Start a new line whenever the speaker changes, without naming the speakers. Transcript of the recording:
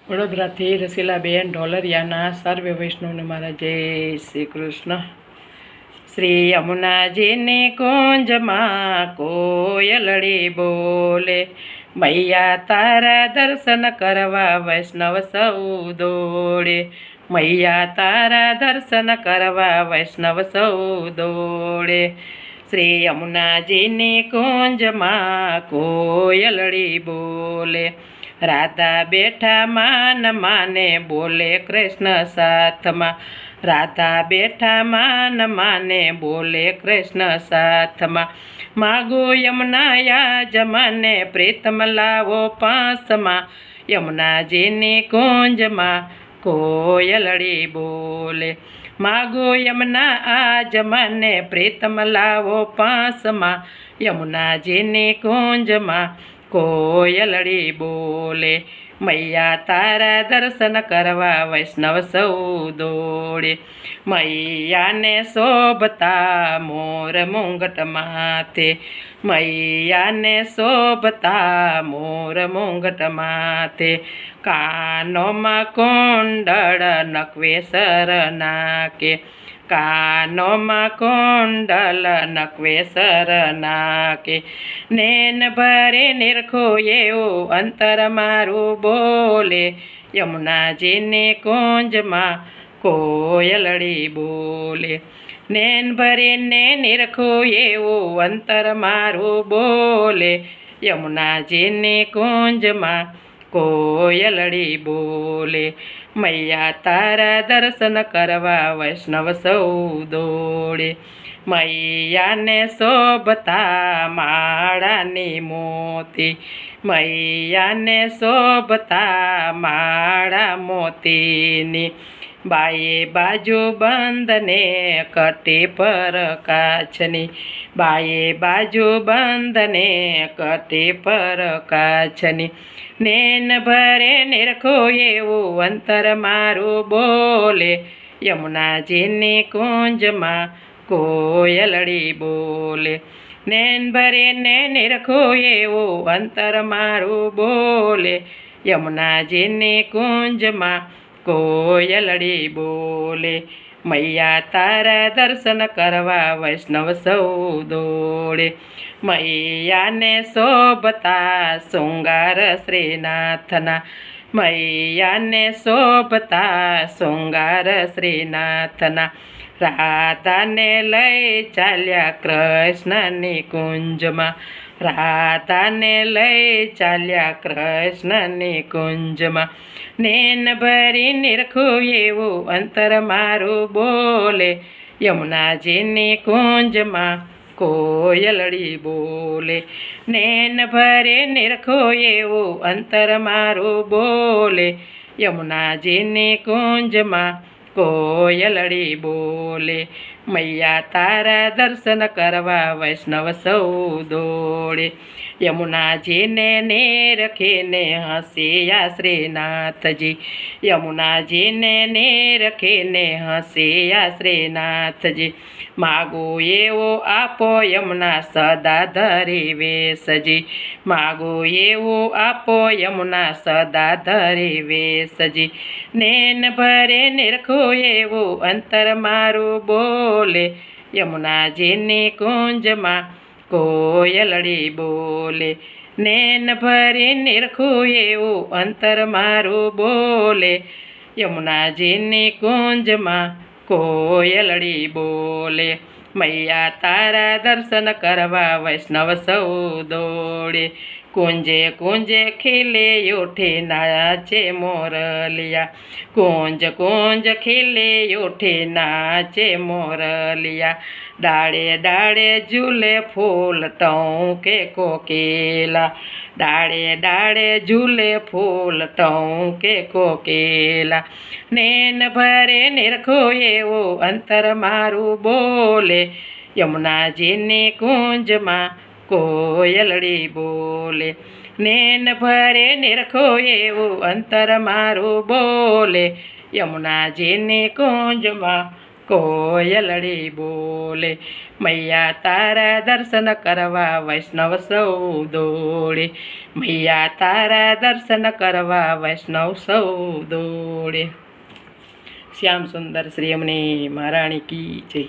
વડોદરાથી રસીલાબેન ઢોલરિયાના સર્વે વૈષ્ણવને મારા જય શ્રી કૃષ્ણ. શ્રી યમુનાજીની કુંજમાં કોયલડી બોલે, મૈયા તારા દર્શન કરવા વૈષ્ણવ સૌ દોડે. મૈયા તારા દર્શન કરવા વૈષ્ણવ સૌ દોડે. શ્રી યમુનાજીની કુંજમાં કોયલડી બોલે, રાધા બેઠા માન માને બોલે કૃષ્ણ સાથમાં. રાધા બેઠા માન માને બોલે કૃષ્ણ સાથમાં. માગો યમુના જમને પ્રીતમ લાવો પાંસમાં. યમુનાજીની કુંજમાં કોયલડી બોલે, માગો યમુના જમને પ્રીતમ લાવો પાંસમાં. યમુનાજીની કુંજમાં કોયલડી બોલે, મૈયા તારા દર્શન કરવા વૈષ્ણવ સૌ દોડે. મૈયાને શોભતા મોર મુંગટ માથે, મૈયાને શોભતા મોર મુંગટ માથે. કાનોમાં કુંડળ નકવે સર નાકે, કાનોમાં કુંડલ નકવે સર નાકે. નેન ભરે નિરખો એવું અંતર મારું બોલે, યમુનાજીની કુંજમાં કોયલડી બોલે. નેન ભરીને નિરખો એવું અંતર મારું બોલે, યમુનાજીની કુંજમાં કોયલડી બોલે. મૈયા તારા દર્શન કરવા વૈષ્ણવ સૌ દોડે. મૈયાને શોભતા માળાની મોતી, મૈયાને શોભતા માળા મોતીની. બાએ બાજુ બંધને કટી પર કાચની, બાએ બાજુ બંધને કટી પર કાચની. નેન ભરે નિરખો એવું અંતર મારું બોલે, યમુનાજીની કુંજમાં કોયલડી બોલે. નેન ભરીને નિરખો એવું અંતર મારું બોલે, યમુનાજીની કુંજમાં કોયલડી બોલે. મૈયા તારા દર્શન કરવા વૈષ્ણવ સૌ દોડે. મૈયાને શોભતા શૃંગાર શ્રીનાથના, મૈયાને શોભતા શૃંગાર શ્રીનાથના. રાધાને લઈ ચાલ્યા કૃષ્ણની કુંજમાં, રાધાને લઈ ચાલ્યા કૃષ્ણની કુંજમાં. નેન ભરી નિરખું એવું અંતર મારું બોલે, યમુનાજીની કુંજમાં કોયલડી બોલે. નેન ભરે નિરખો એવું અંતર મારું બોલે, યમુનાજીની કુંજમાં કોયલડી બોલે. મૈયા તારા દર્શન કરવા વૈષ્ણવ સૌ દોડે. યમુનાજીને નિરખીને હસ્યા શ્રીનાથજી, યમુનાજીને નિરખીને હસ્યા શ્રીનાથજી. માગો એવો આપો યમુના સદા ધરી વેશજી, માગો એવો આપો યમુના સદા ધરી વેશજી. નેન ભરે નિરખો એવું અંતર મારું બોલે, યમુનાજીની કુંજમાં કોયલડી બોલે. નેન ભરી નિરખું એવું અંતર મારું બોલે, યમુનાજીની કુંજમાં કોયલડી બોલે. મૈયા તારા દર્શન કરવા વૈષ્ણવ સૌ દોડે. કુંજે કુંજે ખીલે ઉઠે નાચે મોરલિયા, કુંજ કુંજ ખીલે ઉઠે નાચે મોરલિયા. ડાળે ડાળે ઝૂલે ફૂલ ટૌકે કોકેલા, ડાળે ડાળે ઝૂલે ફૂલ ટૌકે કોકેલા. નેન ભરે નિરખો એવું અંતર મારું બોલે, યમુનાજીની કુંજમાં કોયલડી બોલે. નેન ભરે નિરખો એવું અંતર મારું બોલે, યમુનાજીની કુંજમાં કોયલડી બોલે. મૈયા તારા દર્શન કરવા વૈષ્ણવ સૌ દોડે. મૈયા તારા દર્શન કરવા વૈષ્ણવ સૌ દોડે. શ્યામ સુંદર શ્રી અમને મહારાણી કી જય.